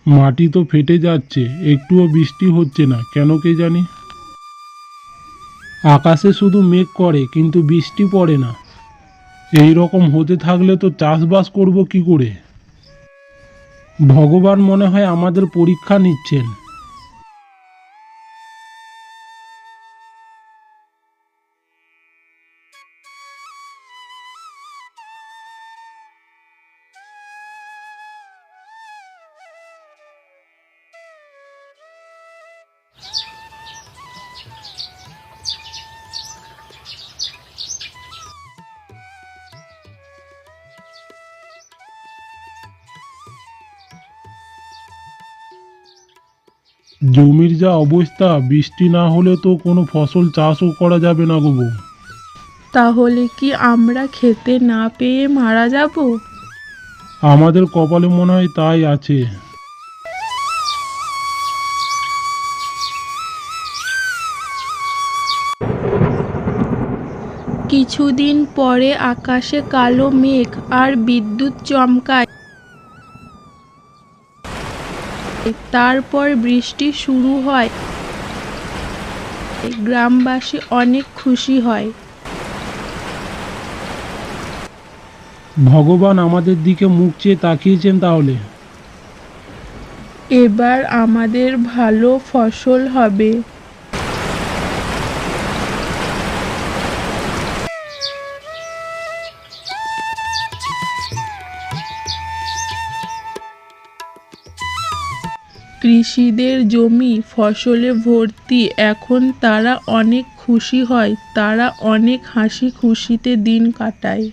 মাটি তো ফেটে যাচ্ছে, একটুও বৃষ্টি হচ্ছে না কেন কে জানি। আকাশে শুধু মেঘ করে কিন্তু বৃষ্টি পড়ে না। এই রকম হতে থাকলে তো চাষবাস করব কি করে? ভগবান মনে হয় আমাদের পরীক্ষা নিচ্ছেন। জমির যা অবস্থা, বৃষ্টি না হলে তো কোনো ফসল চাষও করা যাবে না গো বউ। তাহলে কি আমরা খেতে না পেয়ে মারা যাব? আমাদের কপালে মনে হয় তাই আছে। কিছুদিন পরে আকাশে কালো মেঘ আর বিদ্যুৎ চমকায়। তারপর বৃষ্টি শুরু হয়। গ্রামবাসী অনেক খুশি হয়। ভগবান আমাদের দিকে মুখ চেয়ে তাকিয়েছেন তাহলে। এবার আমাদের ভালো ফসল হবে। কৃষিদের জমি ফসলে ভর্তি, এখন তারা অনেক খুশি হয়, তারা অনেক হাসি খুশিতে দিন কাটায়।